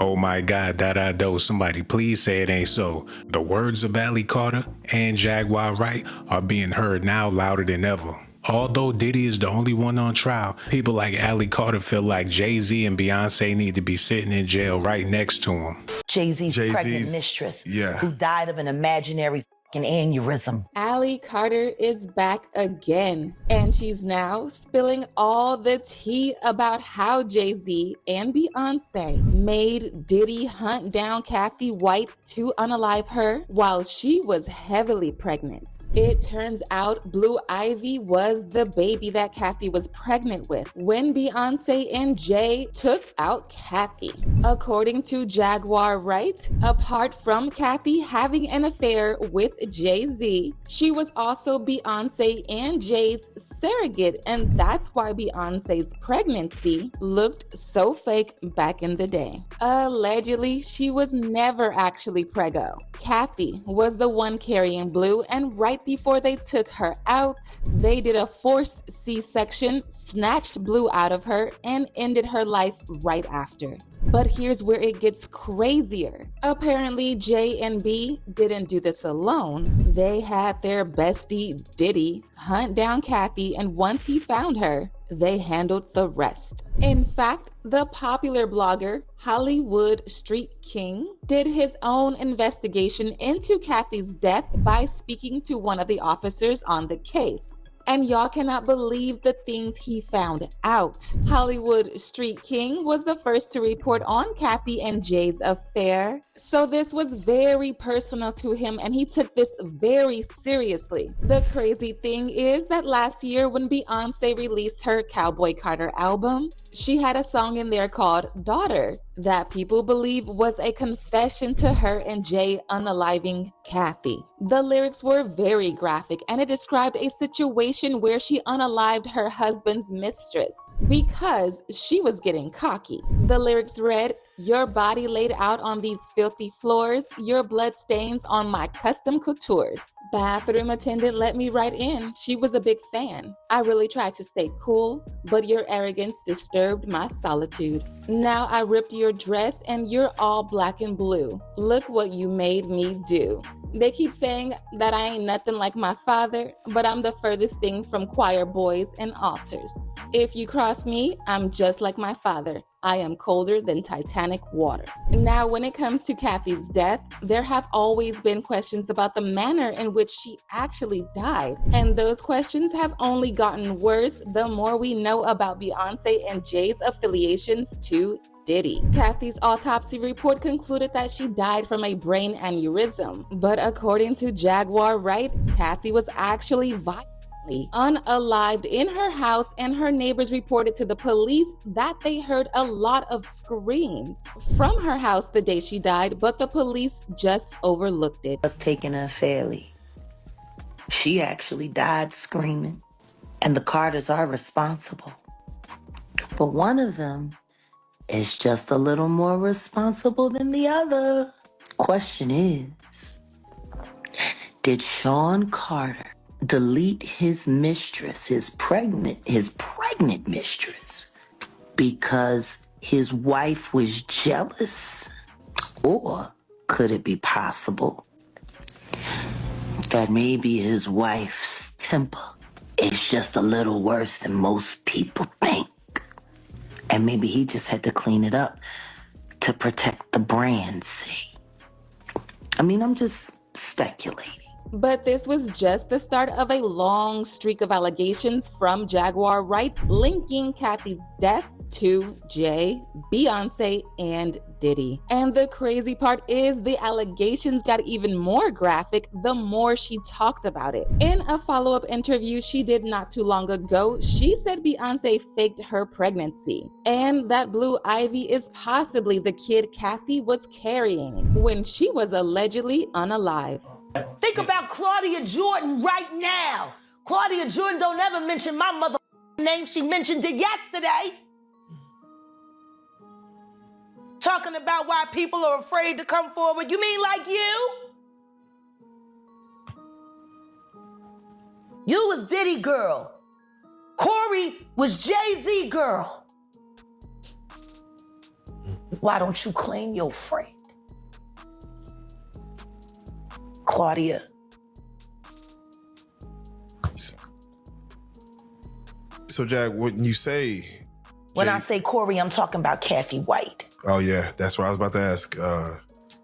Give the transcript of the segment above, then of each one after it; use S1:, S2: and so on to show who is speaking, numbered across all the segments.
S1: Oh my God, that I do. Somebody please say it ain't so. The words of Ali Carter and Jaguar Wright are being heard now louder than ever. Although Diddy is the only one on trial, people like Ali Carter feel like Jay-Z and Beyonce need to be sitting in jail right next to him.
S2: Jay-Z's pregnant mistress, who died of an imaginary an aneurysm.
S3: Ali Carter is back again, and she's now spilling all the tea about how Jay-Z and Beyonce made Diddy hunt down Kathy White to unalive her while she was heavily pregnant. It turns out Blue Ivy was the baby that Kathy was pregnant with when Beyonce and Jay took out Kathy. According to Jaguar Wright, apart from Kathy having an affair with Jay-Z, she was also Beyonce and Jay's surrogate, and that's why Beyonce's pregnancy looked so fake back in the day. Allegedly, she was never actually preggo. Kathy was the one carrying Blue, and right before they took her out, they did a forced C-section, snatched Blue out of her, and ended her life right after. But here's where it gets crazier. Apparently, J and B didn't do this alone. They had their bestie, Diddy, hunt down Kathy, and once he found her, they handled the rest. In fact, the popular blogger, Hollywood Street King, did his own investigation into Kathy's death by speaking to one of the officers on the case. And y'all cannot believe the things he found out. Hollywood Street King was the first to report on Kathy and Jay's affair. So this was very personal to him, and he took this very seriously. The crazy thing is that last year when Beyonce released her Cowboy Carter album, she had a song in there called Daughter that people believe was a confession to her and Jay unaliving Kathy. The lyrics were very graphic, and it described a situation where she unalived her husband's mistress because she was getting cocky. The lyrics read, "Your body laid out on these filthy floors, your blood stains on my custom coutures. Bathroom attendant let me right in. She was a big fan. I really tried to stay cool, but your arrogance disturbed my solitude. Now I ripped your dress and you're all black and blue. Look what you made me do." They keep saying that I ain't nothing like my father, but I'm the furthest thing from choir boys and altars. If you cross me, I'm just like my father. I am colder than Titanic water. Now, when it comes to Kathy's death, there have always been questions about the manner in which she actually died. And those questions have only gotten worse the more we know about Beyonce and Jay's affiliations to Diddy. Kathy's autopsy report concluded that she died from a brain aneurysm. But according to Jaguar Wright, Kathy was actually unalived in her house, and her neighbors reported to the police that they heard a lot of screams from her house the day she died, but the police just overlooked it.
S2: Was taken unfairly. She actually died screaming, and the Carters are responsible. But one of them is just a little more responsible than the other. Question is, did Sean Carter delete his mistress, his pregnant mistress, because his wife was jealous? Or could it be possible that maybe his wife's temper is just a little worse than most people think? And maybe he just had to clean it up to protect the brand, see? I mean, I'm just speculating.
S3: But this was just the start of a long streak of allegations from Jaguar Wright linking Kathy's death to Jay, Beyonce, and Diddy. And the crazy part is the allegations got even more graphic the more she talked about it. In a follow-up interview she did not too long ago, she said Beyonce faked her pregnancy and that Blue Ivy is possibly the kid Kathy was carrying when she was allegedly unalive.
S4: Think about Claudia Jordan right now. Claudia Jordan don't ever mention my mother name. She mentioned it yesterday. Talking about why people are afraid to come forward. You mean like you? You was Diddy girl. Corey was Jay-Z girl. Why don't you claim your friend? Claudia.
S5: So Jack, when you say...
S4: When I say Corey, I'm talking about Kathy White.
S5: Oh yeah, that's what I was about to ask.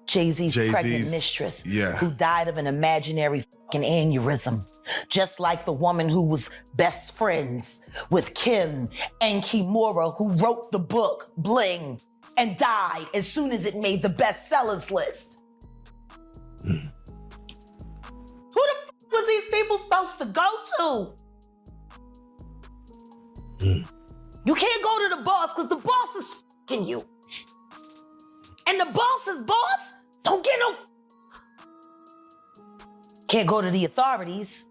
S4: Jay-Z's pregnant mistress, who died of an imaginary fucking aneurysm. Just like the woman who was best friends with Kim and Kimura, who wrote the book Bling and died as soon as it made the bestsellers list. Who the fuck was these people supposed to go to? You can't go to the boss because the boss is fucking you. And the boss's boss don't get no... Can't go to the authorities.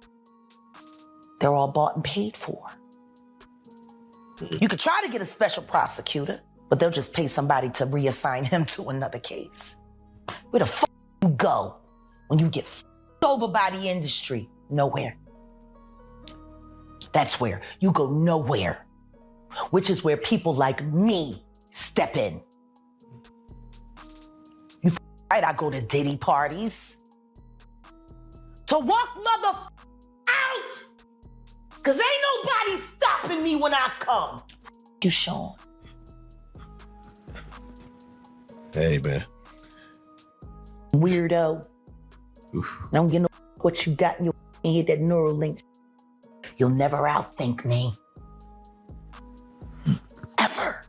S4: They're all bought and paid for. You could try to get a special prosecutor, but they'll just pay somebody to reassign him to another case. Where the fuck you go when you get fucked over by the industry? Nowhere. That's where you go nowhere. Which is where people like me step in. You right, I go to Diddy parties. To walk mother out! Cause ain't nobody stopping me when I come. You, Sean.
S5: Hey, man.
S4: Weirdo.
S5: Oof.
S4: Don't get no what you got in your head, that Neuralink. You'll never outthink me. Ever.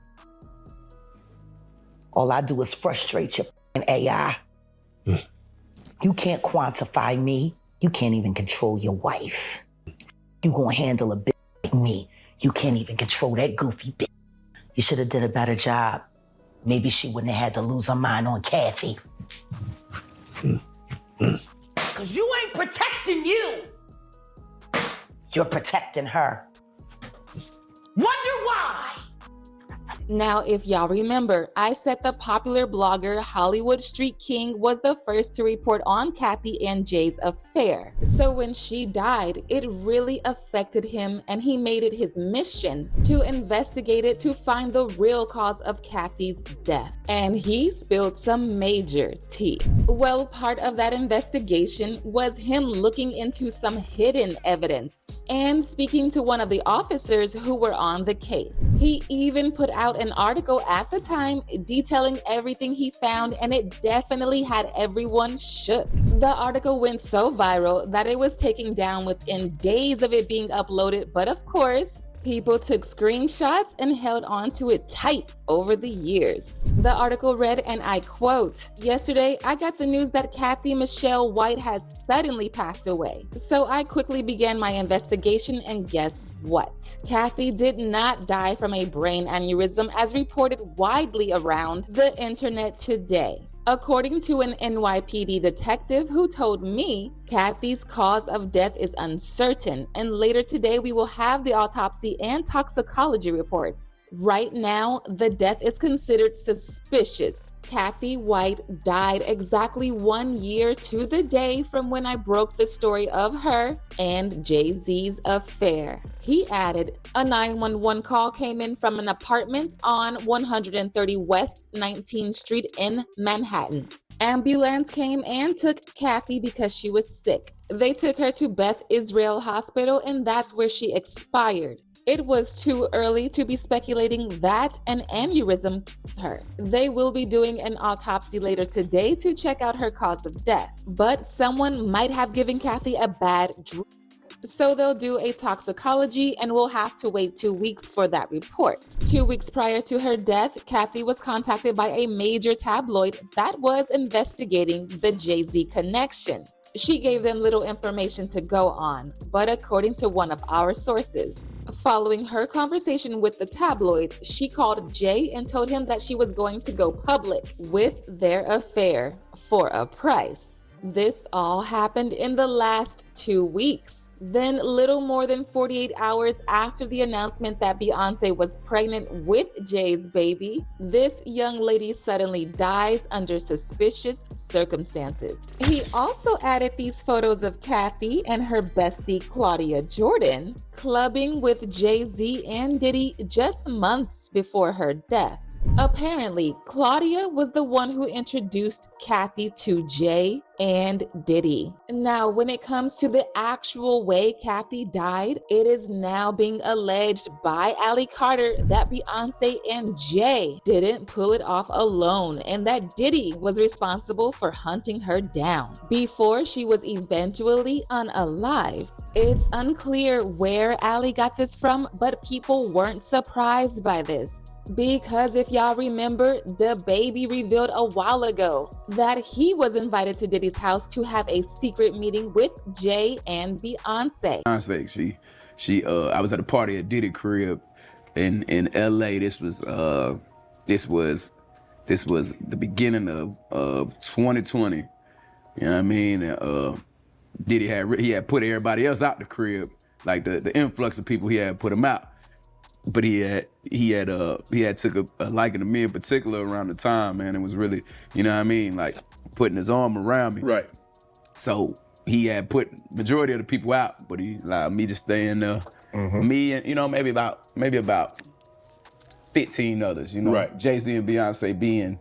S4: All I do is frustrate your AI. You can't quantify me. You can't even control your wife. You gonna handle a bitch like me. You can't even control that goofy bitch. You should have did a better job. Maybe she wouldn't have had to lose her mind on Kathy. Cause you ain't protecting you. You're protecting her. Wonder why?
S3: Now, if y'all remember, I said the popular blogger Hollywood Street King was the first to report on Kathy and Jay's affair. So when she died, it really affected him, and he made it his mission to investigate it to find the real cause of Kathy's death. And he spilled some major tea. Well, part of that investigation was him looking into some hidden evidence and speaking to one of the officers who were on the case. He even put out an article at the time detailing everything he found, and it definitely had everyone shook. The article went so viral that it was taken down within days of it being uploaded, but of course, people took screenshots and held on to it tight over the years. The article read, and I quote, "Yesterday, I got the news that Kathy Michelle White had suddenly passed away. So I quickly began my investigation, and guess what? Kathy did not die from a brain aneurysm as reported widely around the internet today. According to an NYPD detective who told me, Kathy's cause of death is uncertain, and later today we will have the autopsy and toxicology reports. Right now, the death is considered suspicious. Kathy White died exactly 1 year to the day from when I broke the story of her and Jay-Z's affair." He added, "A 911 call came in from an apartment on 130 West 19th Street in Manhattan. Ambulance came and took Kathy because she was sick. They took her to Beth Israel Hospital, and that's where she expired. It was too early to be speculating that an aneurysm killed her. They will be doing an autopsy later today to check out her cause of death, but someone might have given Kathy a bad drug. So they'll do a toxicology, and we'll have to wait 2 weeks for that report." 2 weeks prior to her death, Kathy was contacted by a major tabloid that was investigating the Jay-Z connection. She gave them little information to go on, but according to one of our sources, following her conversation with the tabloid, she called Jay and told him that she was going to go public with their affair for a price. This all happened in the last 2 weeks. Then, little more than 48 hours after the announcement that Beyonce was pregnant with Jay's baby, this young lady suddenly dies under suspicious circumstances. He also added these photos of Kathy and her bestie Claudia Jordan clubbing with Jay-Z and Diddy just months before her death. Apparently, Claudia was the one who introduced Kathy to Jay and Diddy. Now, when it comes to the actual way Kathy died, it is now being alleged by Ally Carter that Beyonce and Jay didn't pull it off alone and that Diddy was responsible for hunting her down before she was eventually unalived. It's unclear where Ally got this from, but people weren't surprised by this. Because if y'all remember, the baby revealed a while ago that he was invited to Diddy's house to have a secret meeting with Jay and Beyonce.
S6: Beyonce, I was at a party at Diddy crib in LA. This was the beginning of 2020. You know what I mean? Diddy had put everybody else out the crib, like the influx of people he had put them out. But he had took a liking to me in particular around the time, man. It was really, you know what I mean, like putting his arm around me.
S5: Right.
S6: So he had put majority of the people out, but he allowed me to stay in there. Mm-hmm. Me and, you know, maybe about 15 others, you know.
S5: Right.
S6: Jay-Z and Beyonce being,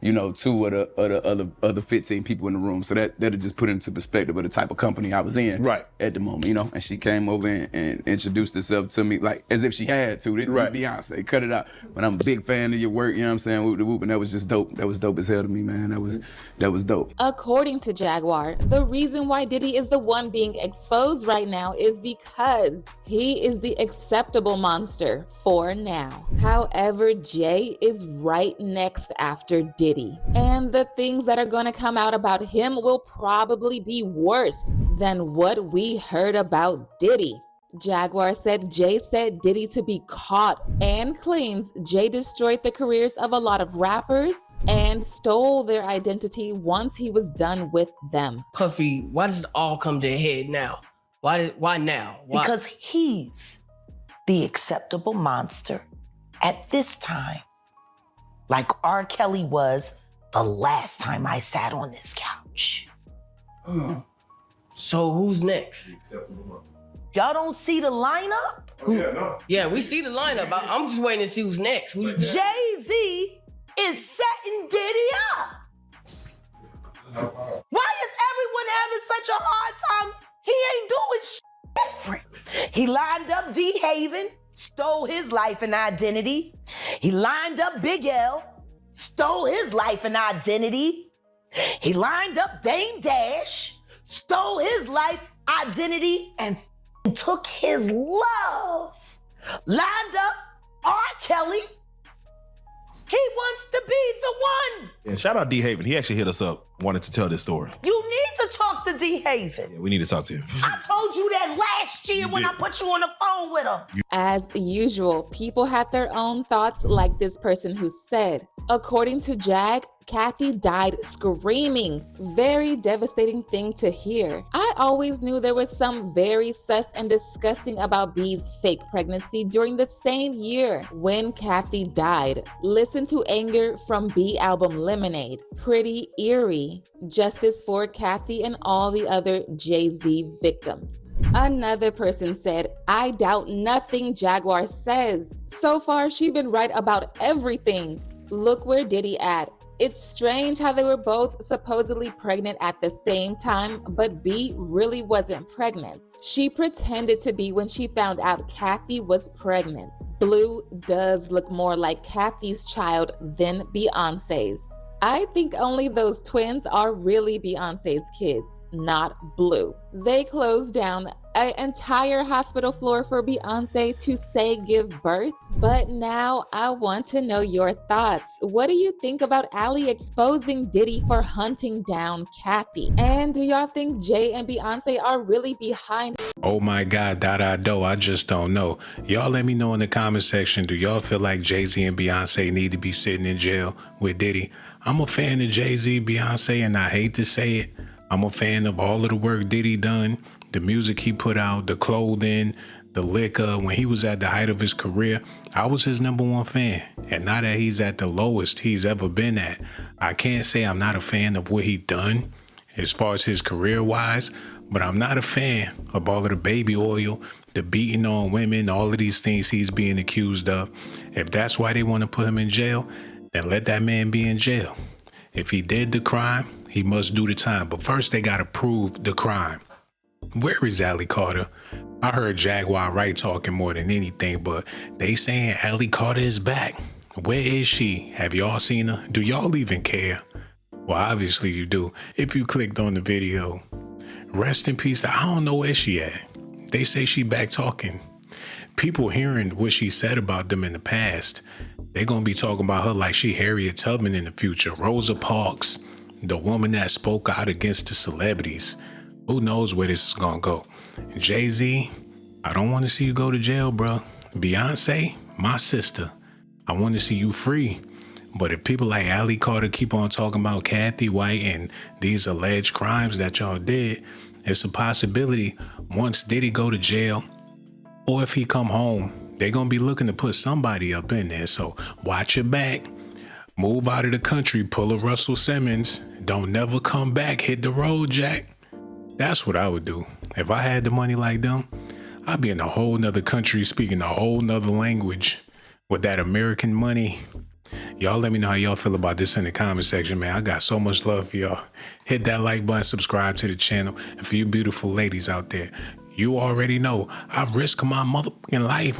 S6: you know, two of the other 15 people in the room. So that'll just put into perspective of the type of company I was in at the moment, you know. And she came over and introduced herself to me like as if she had to.
S5: Right.
S6: Beyonce, cut it out. But I'm a big fan of your work, you know what I'm saying? Whoop de whoop, and that was just dope. That was dope as hell to me, man. That was dope.
S3: According to Jaguar, the reason why Diddy is the one being exposed right now is because he is the acceptable monster for now. However, Jay is right next after Diddy. And the things that are going to come out about him will probably be worse than what we heard about Diddy. Jaguar said Jay said Diddy to be caught and claims Jay destroyed the careers of a lot of rappers and stole their identity once he was done with them.
S7: Puffy, why does it all come to a head now? Why now? Why?
S4: Because he's the acceptable monster at this time. Like R. Kelly was the last time I sat on this couch.
S7: So who's next?
S4: Y'all don't see the lineup?
S7: Yeah, we see the lineup. I'm just waiting to see who's next.
S4: Jay-Z is setting Diddy up. Why is everyone having such a hard time? He ain't doing shit different. He lined up D. Haven, stole his life and identity. He lined up Big L, stole his life and identity. He lined up Dame Dash, stole his life, identity, and took his love. Lined up R. Kelly. He wants to be the one.
S5: Yeah, shout out D. Haven. He actually hit us up, wanted to tell this story.
S4: You need to talk to D. Haven.
S5: Yeah, we need to talk to him.
S4: I told you that last year when I put you on the phone with him.
S3: As usual, people had their own thoughts, like this person who said, according to Jag, Kathy died screaming. Very devastating thing to hear. I always knew there was some very sus and disgusting about B's fake pregnancy during the same year when Kathy died. Listen to Anger from B album Lemonade. Pretty eerie. Justice for Kathy and all the other Jay-Z victims. Another person said, I doubt nothing Jaguar says. So far, she's been right about everything. Look where Diddy at. It's strange how they were both supposedly pregnant at the same time, but B really wasn't pregnant. She pretended to be when she found out Kathy was pregnant. Blue does look more like Kathy's child than Beyonce's. I think only those twins are really Beyonce's kids, not Blue. They closed down an entire hospital floor for Beyonce to say give birth. But now I want to know your thoughts. What do you think about Ally exposing Diddy for hunting down Kathy? And do y'all think Jay and Beyonce are really behind?
S1: Oh my God, I just don't know. Y'all let me know in the comment section. Do y'all feel like Jay-Z and Beyonce need to be sitting in jail with Diddy? I'm a fan of Jay-Z, Beyonce, and I hate to say it. I'm a fan of all of the work Diddy done, the music he put out, the clothing, the liquor. When he was at the height of his career, I was his #1 fan. And now that he's at the lowest he's ever been at, I can't say I'm not a fan of what he done as far as his career-wise, but I'm not a fan of all of the baby oil, the beating on women, all of these things he's being accused of. If that's why they want to put him in jail, then let that man be in jail. If he did the crime, he must do the time. But first, they got to prove the crime. Where is Allie Carter? I heard Jaguar Wright talking more than anything, but they saying Allie Carter is back. Where is she? Have y'all seen her? Do y'all even care? Well, obviously you do. If you clicked on the video, rest in peace. I don't know where she at. They say she back talking. People hearing what she said about them in the past, they gonna be talking about her like she Harriet Tubman in the future. Rosa Parks, the woman that spoke out against the celebrities. Who knows where this is gonna go? Jay-Z, I don't want to see you go to jail, bro. Beyonce, my sister, I want to see you free. But if people like Allie Carter keep on talking about Kathy White and these alleged crimes that y'all did, it's a possibility once Diddy go to jail or if he come home, they're going to be looking to put somebody up in there. So watch your back. Move out of the country. Pull a Russell Simmons. Don't never come back. Hit the road, Jack. That's what I would do. If I had the money like them, I'd be in a whole nother country speaking a whole nother language with that American money. Y'all let me know how y'all feel about this in the comment section, man. I got so much love for y'all. Hit that like button, subscribe to the channel. And for you beautiful ladies out there, you already know I risk my motherfucking life.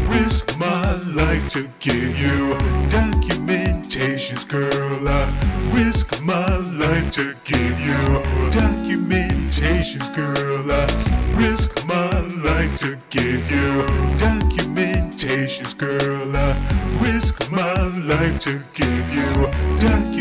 S8: Risk my life to give you documentations, girl. I risk my life to give you documentations, girl. I risk my life to give you documentations, girl. I risk my life to give you documentations.